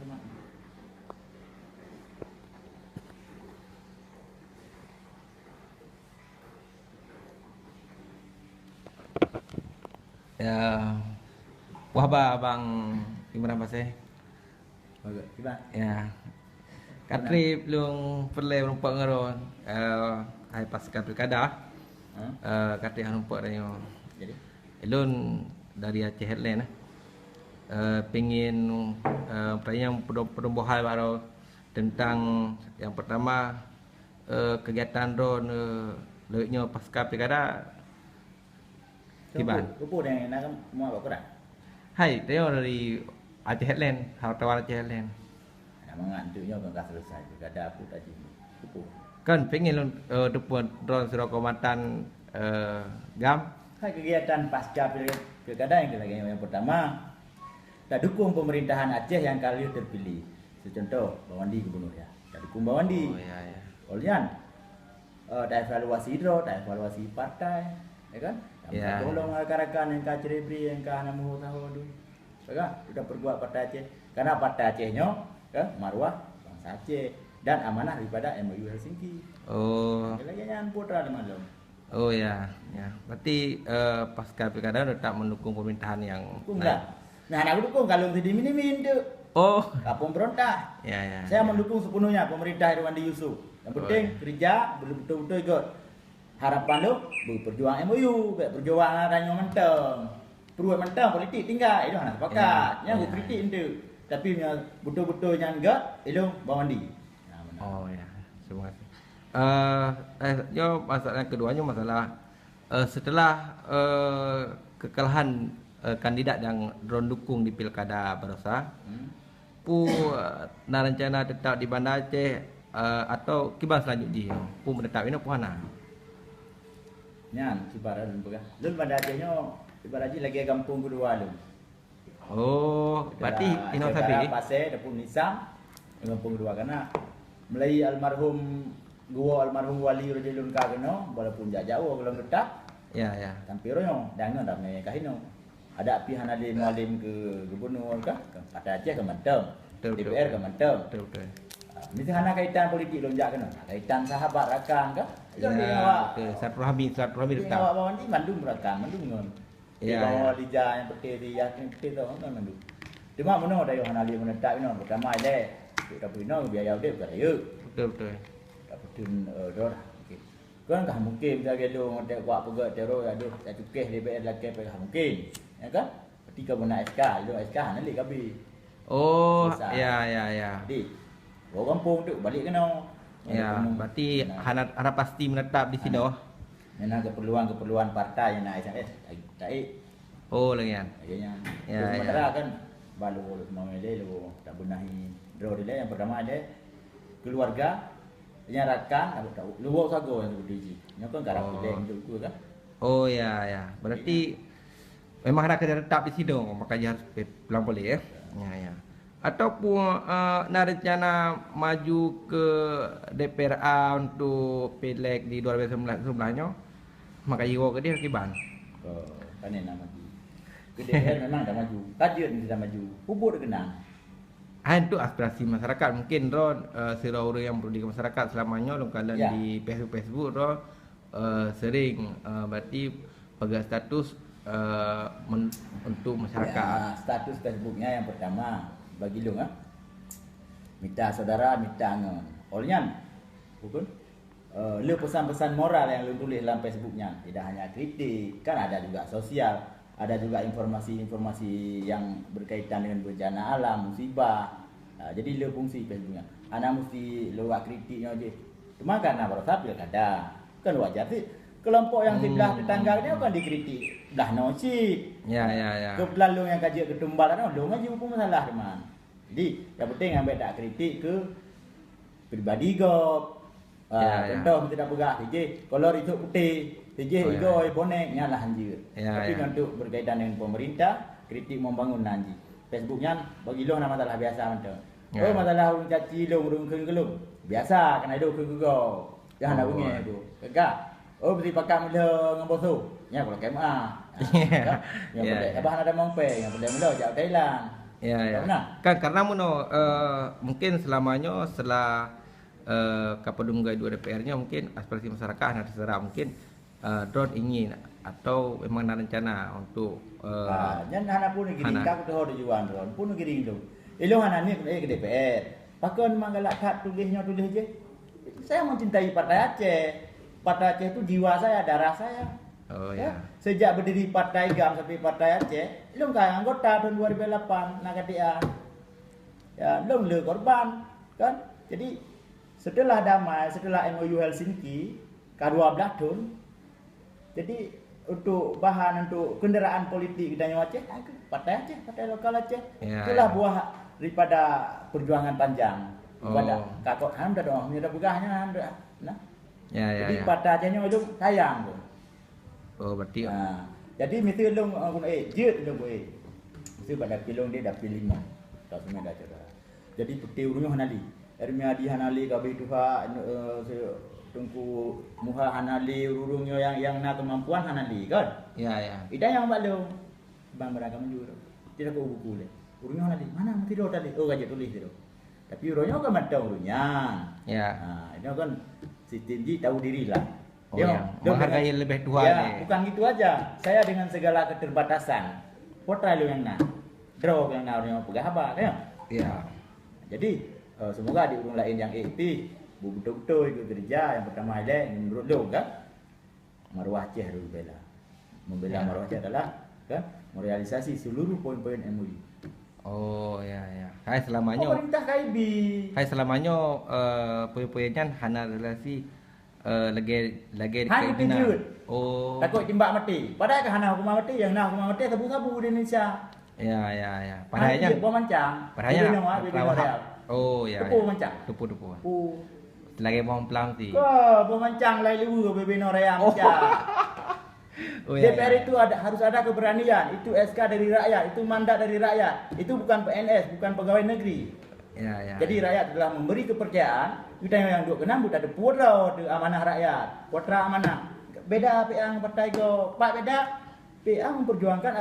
Ya, wah ba abang Imran Paseh. Bagus, gimana? Ya, Katri belum perlu nampak ngaron. Hai pasca pilkada. Katri nampak dah yo. Jadi, Elon dari Aceh Headland pengin perayaan pertumbuhan baru tentang yang pertama kegiatan drone leuknya pasca pilkada. Kiban. kupu yang nak mau apa dah? Hai, dia dari Aceh Headland, wartawan Aceh Headland. Nak mengantuknya kan dah selesai. Juga ada aku tadi. Kupu. Kan pengen depan drone Surau Keumatan Gam. Hai kegiatan pasca pilkada yang lagi yang pertama, kita dukung pemerintahan Aceh yang kali terpilih. Contoh, Bawandi Gubernur ya. Kita dukung Bawandi. Oh ya ya. Olian, ada evaluasi hidro, ada evaluasi partai, ya kan? Ya. Tolong rakan-rakan yang kah cerebri, yang kah namu tahu tu, ya kan? Sudah perbuat partai Aceh, karena partai Acehnya, ya, maruah bangsa Aceh dan amanah daripada MOU Helsinki. Oh. Lagi yang putra di malam. Oh ya, ya. Berarti pasca pilkada tetap mendukung pemerintahan yang Dukung tak? Nah, aku dukung kalau tidak min tu. Oh. Kapung berontak. Ya ya. Saya ya. mendukung sepenuhnya pemerintah Irwandi Yusuf. Yang penting kerja belum betul-betul ikut. Harapan lu berjuang MOU, berjuang ranyo mentang. Perlu mentang politik tinggal itu anak sepakat. Yang aku kritik itu. Tapi betul-betul yang enggak itu Bawandi. Oh ya. Terima kasih. Yo masalah keduanya masalah setelah kekalahan kandidat yang drone dukung di pilkada Barossa, pu nak rencana tetap di Bandar Aceh atau kibar selanjutnya pu menetap ini puana. Nyan ibarat begah. Lun pada Acehnya ibarat lagi kampung kedua lu. Oh, berarti ino sabi. Pasir dapur Nisam kampung kedua karena mulai almarhum gua almarhum wali Rajulun Kageno walaupun jauh belum tetap. Ya ya. Tampironya dangan dah me kahino. Ada pihak alim mualim ke gubernur kah? Pada Aceh ke Menteng. DPR ke Menteng. Betul betul. Mesti hana kaitan politik lonjak kena. Kaitan sahabat rakan kah? Ya, betul. Satu Rahmi Kita tetap. bawa ni Bandung rakan, Bandung ngon. Ya, Dia bawa ya. Lija yang peti dia yang peti tu kan Bandung. Cuma mana ada yang alim menetap ino pertama ada kita punya biaya dia bukan ya. Betul betul. Dapat dor. Kan kah mungkin kita gelo ada buat pegak teror ada cukeh DPR lagi pegah mungkin. Ya kan? Ketika guna SK, itu SK nanti kabi. Oh, Selesai. ya ya. Jadi orang kampung tu balik kena. Ya, berarti hana pasti menetap di sini. Yang keperluan partai yang nak SMS. Tak Oh, lagi kan. Akhirnya. Ya, Sementara ya. kan balu semua mele lu tak benahi draw dia yang pertama ada keluarga yang rakan lu bawa sago yang berdiri. Nya kan garap dia untuk tu kan. Oh ya ya. Berarti memang ada kerja tetap di sini, makanya harus pulang balik ya. Ya ya. Ataupun nak rencana maju ke DPRA untuk pileg di 2019 sebelahnya, maka jiro ke dia kiban. Kan nak maju. Kedua memang dah maju. Kajian dah maju. Hubur kena. Itu aspirasi masyarakat mungkin Ron sirau yang perlu di masyarakat selamanya longkalan Ya. di Facebook Ron sering berarti pegang status untuk masyarakat. Ya, status Facebooknya yang pertama bagi lu ah. Minta saudara, minta angon. Olnyan. Bukan? Lu pesan-pesan moral yang lu tulis dalam Facebooknya. Tidak hanya kritik, kan ada juga sosial, ada juga informasi-informasi yang berkaitan dengan bencana alam, musibah. Jadi lu fungsi Facebooknya. Ana mesti lu buat kritiknya aje. Cuma karena Barossa pilkada, kan wajar sih. Kelompok yang sebelah tetangga ni kan dikritik. Dah nosik. Ya ya ya. Kebetulan lu yang kaji ketumbal kan lu ngaji hukum masalah teman. Jadi yang penting ambil tak kritik ke pribadi go. Ya, Contoh kita pegang TJ, kolor itu putih, TJ hijau bonek nyalah anjir. Ya, Tapi ya. untuk berkaitan dengan pemerintah, kritik membangun anjir. Facebooknya bagi lu nama masalah biasa macam. Ya. Oh masalah urung caci lu urung kelung. Biasa kena hidup ke go. Jangan nak bunyi tu. Kagak. Oh beri pakai mula dengan bosu. Ya kalau KMA. Ya. Yang Ya, boleh ya. abah ada mongpe, yang boleh mula jauh Thailand. Ya, ya. Tak pernah. Kan karena mungkin selamanya setelah Kapolda dua DPR-nya mungkin aspirasi masyarakat ada terserah mungkin drone ingin atau memang ada rencana untuk Jangan hana pun giring hana. kau tu ada jual drone pun giring tu. Ilo hana ni ke DPR. Pakon manggalak kat tulisnya tulis je. Saya mencintai Partai Aceh. Partai Aceh itu jiwa saya, darah saya. Oh ya. Sejak berdiri Partai GAM sampai Partai Aceh, long kan anggota tahun 2008 nak kata ya long le korban kan. Jadi setelah damai, setelah MOU Helsinki K12 tahun, jadi untuk bahan untuk kenderaan politik kita Aceh, Partai Aceh, Partai Lokal Aceh, Ya, itulah ya. buah daripada perjuangan panjang. Daripada Oh. kakak ham dah dong, ni dah pegahnya dah. Nah. Ya, ya, Jadi ya. Partai Acehnya itu sayang tu. Oh berarti Jadi mesti long guna je long mesti pada pilong dia dah pilih 5. Tak semua dah cara. Jadi peti urunyo hanali. Ermiadi hanali kabe tuha tungku muha hanali urunyo yang na kemampuan hanali kan. ya, ya. Ida yang balong bang beragam jur. Tidak ko buku le. Urunyo hanali mana mesti do tadi. Oh gaje tulis tu. Tapi urunyo kan mata urunya. Ya. Ini kan sistem ji tahu diri lah. Oh, ya. Menghargai lebih tua ya, ni. bukan gitu aja. Saya dengan segala keterbatasan, potra lu yang nak, draw yang nak orang pegah apa, kan? Ya. Jadi semoga di urung lain yang aktif, betul-betul ikut kerja. Yang pertama ada menurut lu kan, Maruah Aceh harus bela. Membela Ya. Maruah Aceh adalah kan merealisasi seluruh poin-poin MOU. Oh ya, ya. Hai selamanya. Pemerintah KIB. Hai selamanya poin-poinnya hana relasi lagi Hanya tunjuk. Oh. Takut jembak mati. Padahal kan hana hukuman mati, yang nak hukuman mati sabu-sabu di Indonesia. Ya, ya, ya. Padahalnya Buah mancang. Padahal. Oh ya. Tupu mancang. Tupu. Pu. Lagi mau pelang sih. Kau buah mancang lai lewu bebe noraya mancang. Oh ya. DPR itu harus ada keberanian. Itu SK dari rakyat, itu mandat dari rakyat. Itu bukan PNS, bukan pegawai negeri. Ya. Jadi rakyat telah memberi kepercayaan. Kita yang duk kenam buta ada pura de amanah rakyat. Putra amanah. Beda PA partai go. Pak beda. PA memperjuangkan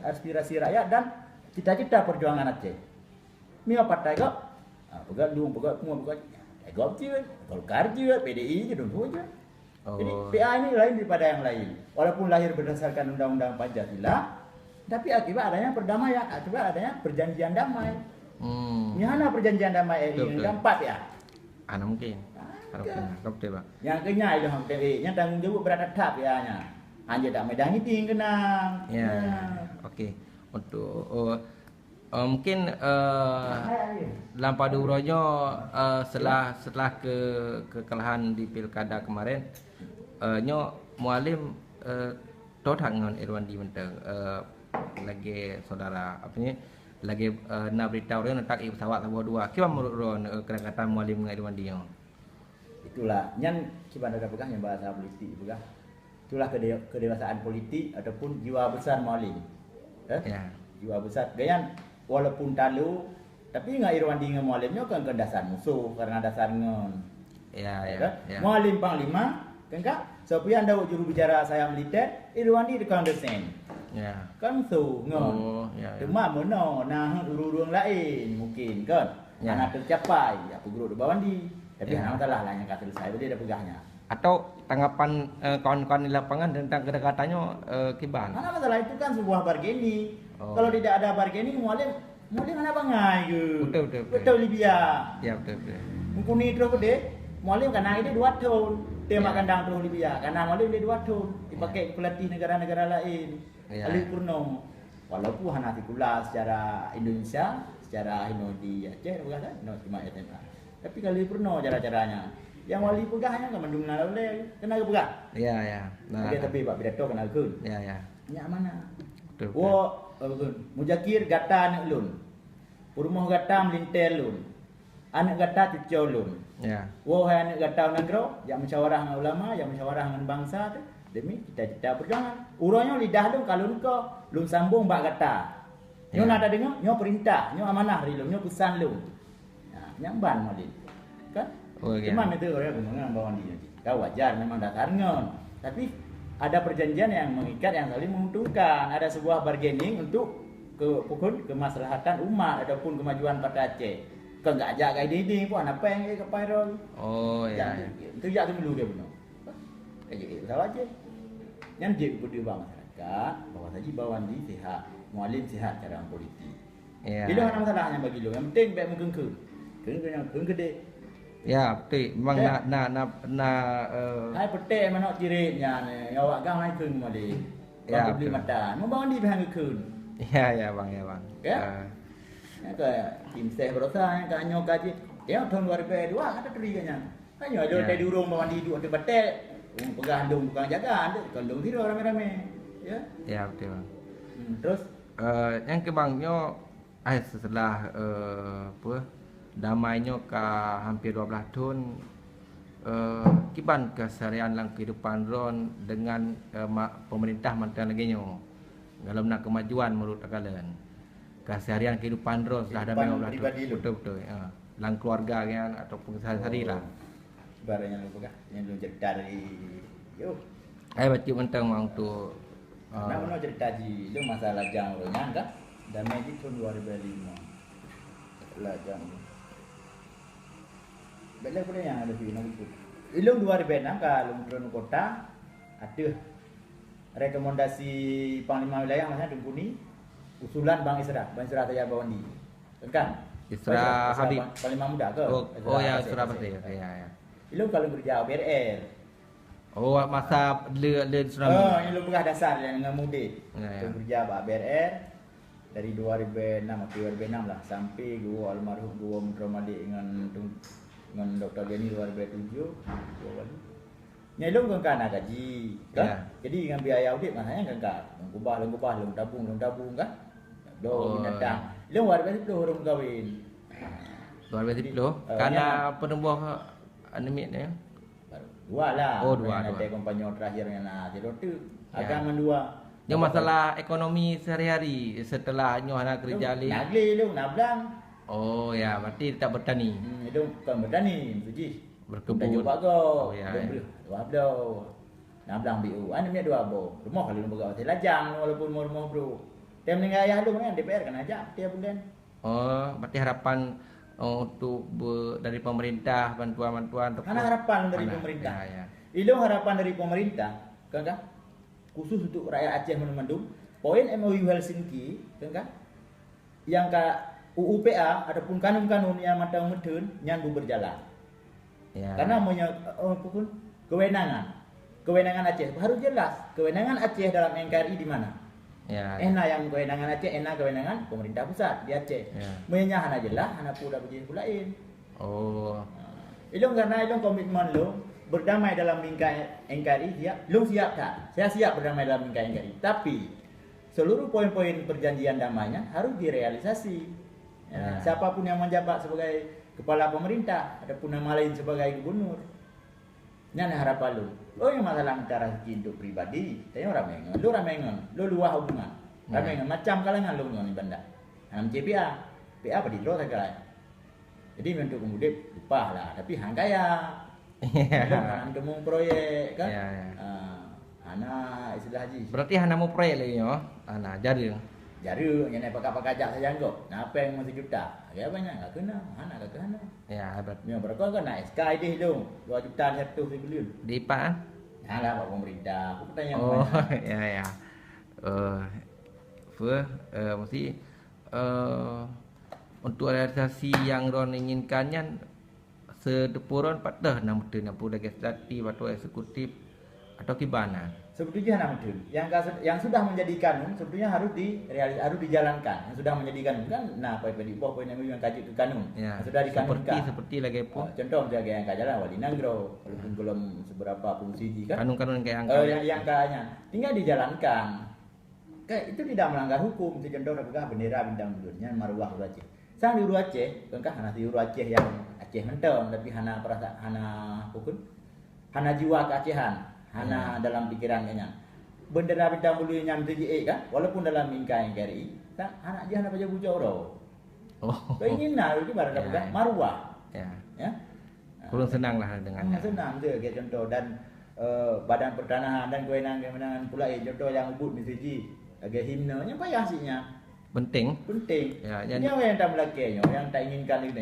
aspirasi rakyat dan cita-cita perjuangan Aceh. Mio partai go. Pegat lu, pegat semua pegat. Go je, Golkar je, PDI je dulu je. Jadi PA ini lain daripada yang lain. Walaupun lahir berdasarkan undang-undang Pancasila, tapi akibat adanya perdamaian, akibat adanya perjanjian damai. Ini mana perjanjian damai RI yang keempat ya? Ana mungkin. Harap betul Pak. Yang kenyai dah HTE, yang tanggung jawab berat ya nya. Hanya tak medangi ting kenang. Ya. Okey. Untuk mungkin dalam padu uronya setelah kekalahan di pilkada kemarin nyo mualim todak ngon Irwandi mentang lagi saudara apa ni lagi nak beritahu dia nak tak pesawat sebuah dua. Kiba menurut ron kata mualim dengan Irwandi nyo. Itulah nyan kiban ada pegah yang bahasa politik pegah. Itulah kedewasaan politik ataupun jiwa besar mualim. Ya. Jiwa besar gayan walaupun talu tapi ngai Irwandi dengan mualimnya kan dasar musuh karena dasar ngon. Ya. Mualim panglima kan Sopian dah juru bicara saya militer Irwandi dekat desen. Ya. Kan tu ngon. Oh, ya. Cuma mono nah urung lain mungkin kan. Ya. Anak tercapai ya peguru di Bawandi. Tapi Ya. hang salah lah yang kata saya dia dah pegahnya. Atau tanggapan kawan-kawan di lapangan tentang kedekatannya kiban. Mana masalah itu kan sebuah bargaining. Oh. Kalau tidak ada bargaining mualim mana bangai ke? Betul. Betul Libya. Ya betul. Mungkuni terus deh. Mualim kan dia 2 tahun. Tema Ya. kandang terus Libya. Karena mualim dia 2 tahun. Dipakai pelatih negara-negara lain. Ya. Ali Purno. Walaupun hana tikulah secara Indonesia, secara di Aceh bukan no cuma SMA. Tapi kali Purno cara-caranya. Yang wali pegahnya kan mendung oleh kena ke pegah. Ya. Nah. Okey tapi Pak Pidato kena kun. Ya. Nya mana? Betul. Wo Mujakir gata anak lun. Purmoh gata melintel lun. Anak gata cucau lun. Ya. Wo hai anak gata nagro, yang musyawarah dengan ulama, yang musyawarah dengan bangsa tu demi cita-cita perjuangan. Urangnya lidah lu kalau lu sambung bak gata. Nyo Ya. nak dengar, nyo perintah, nyo amanah ri lu, nyo pesan lu. Nah, nyamban molin. Kan? Oh, ya. Cuma itu orang ngomong bawa dia. Kau wajar memang dasar ngon. Tapi ada perjanjian yang mengikat yang saling menguntungkan. Ada sebuah bargaining untuk kemaslahatan umat ataupun kemajuan Partai Aceh. Kau enggak ajak gai dinding pun apa yang ke viral. Oh ya. Itu ya tu dulu dia benar. Kayak salah aja. Yang dia berdua masyarakat bahawa saja bawandi sihat, mualim sihat cara politik. Ya. Dia ada masalahnya bagi lu. Yang penting baik mengkengkeng. Kengkeng gede. Ya, betul. Memang nak Hai petik mana ciritnya ni. Awak gang naik keng mali. Ya, Ya, beli betul. mata. Mau bawandi behang keng. ya bang, ya bang. Ya. Yang ke tim seh berosa yang ke anyo kaji. Dia tahun 2002 ada teriganya. Hanya ada Ya. tadi urung bawandi dua tu petik. Pegang handung bukan jaga, ada kandung tidur rame-rame. Ya. Ya, betul bang. Terus Yang ke bangnya setelah apa damainya ke hampir 12 tahun kiban keseharian dalam kehidupan ron dengan pemerintah mantan lagi nyo dalam nak kemajuan menurut kalian keseharian kehidupan ron setelah damai 12 pribadi tahun lu. betul dalam keluarga kan ataupun sehari-hari lah. Barang yang lu pegang, yang lu cerita dari yo. Saya baca tentang untuk Nak mana cerita ji, lu masalah jang lu nyang kan? Damai di tahun 2005. Lah jang. Bela pun yang ada di nak ikut. Ilung 2006 kalau turun kota ada rekomendasi Panglima Wilayah macam Dengkuni usulan Bang Isra saya Bawandi. Kan? Isra Habib. Panglima Muda ke? Oh ya, Isra Pasir. Ya. Ilung kalau kerja BRL. Oh, masa le tsunami. Oh, ini lu pegah dasar yang dengan mudik. Ya. Kerja Pak BRR dari 2006 atau 2006 lah sampai gua almarhum gua Muhammad dengan Dr. Gani 2007 gua wali. Nyelong kan nak gaji kan. Ya. Jadi dengan biaya audit maknanya kan kubah tabung kan. Do binatang. Lu warga itu orang kahwin. Luar biasa dulu. Karena penubuh anemik ni. Dua lah. Oh, dua. Ada kompanyon terakhirnya nah. Jadi tu Ya. agak mendua. Yang masalah ekonomi sehari-hari setelah nyo anak kerja li. Nagli lu nablang. Oh ya, berarti tak bertani. Itu bukan bertani, suji. Berkebun. Dah jumpa kau. Oh, ya, Dua abdo. Nablang BU. Ana ni dua abo. Rumah kalau lu begaw lajang walaupun rumah bro. Dia meninggal ayah lu kan DPR kan ajak tiap bulan. Oh, berarti harapan untuk dari pemerintah bantuan-bantuan untuk Karena harapan dari pemerintah. Ya. Itu harapan dari pemerintah, kan? Khusus untuk rakyat Aceh Menumandung. Poin MOU Helsinki, kan? Yang ke UUPA ataupun kanun-kanun yang matang medun nyanggu berjalan. Ya. Karena pun kewenangan Aceh harus jelas. Kewenangan Aceh dalam NKRI di mana? Ya. Yang kewenangan Aceh, kewenangan pemerintah pusat di Aceh. Ya. Menyah hana jelas, hana pula begini pulain. Oh. Ilung karena ilung komitmen lu berdamai dalam bingkai NKRI lu siap tak? Saya siap berdamai dalam bingkai NKRI. Tapi seluruh poin-poin perjanjian damainya harus direalisasi. Ya. Siapapun yang menjabat sebagai kepala pemerintah ataupun nama lain sebagai gubernur. Ini harapan lu. Yang masalah antara hidup pribadi, saya ramengan. Lu luah hubungan. Ramengan macam kalangan lu ni benda. Dalam CPA, PA apa di draw segala. Jadi untuk kemudian lupa lah. Tapi hang kaya. Hang demung proyek kan. Ya. Ana istilah haji. Berarti hana mau proyek lagi yo. Ana jadi. Jaru yang nak pakai pajak saja anggap. Nah, apa yang masih juta? Ya banyak enggak kena. Hana enggak kena. Ya, berarti Yang berapa kan nak SK ini lu 2 juta satu sebelum. di Pak. Nah lah Pak Pemerintah. Aku tanya Oh, mana? ya. Mesti untuk realisasi yang Ron inginkannya sedepuron patah 60 legislatif atau eksekutif atau kibana. Sebetulnya hana betul. Yang sudah menjadi kanun sebetulnya harus dijalankan. Yang sudah menjadi kanun kan nah poin yang kaji ke kanun. Ya. Yang sudah dikanunkan. Seperti lagi pun Contoh jaga yang kajalan wali nanggro walaupun belum seberapa fungsi kan. kanun-kanun kayak Yang kayaknya tinggal dijalankan. Kayak itu tidak melanggar hukum. Itu contoh pegang bendera bintang bundurnya maruah Huru Aceh. Sang di Huru Aceh, kan hana di Huru Aceh yang Aceh mentong tapi hana perasaan hana jiwa keacehan. Hana dalam pikirannya. Bendera bintang bulu yang TJA kan, walaupun dalam bingkai NKRI, kan anak dia hana baca bujau roh. Oh. Keinginan itu baru dapat maruah. Ya. Ya. Kurang senang lah dengannya. Senang tu kayak contoh dan Badan Pertanahan dan kewenangan pula contoh yang ubud misiji agak himnenya payah sihnya. penting. Penting. Ya, Ini orang yang tak melakainya, yang tak inginkan ini.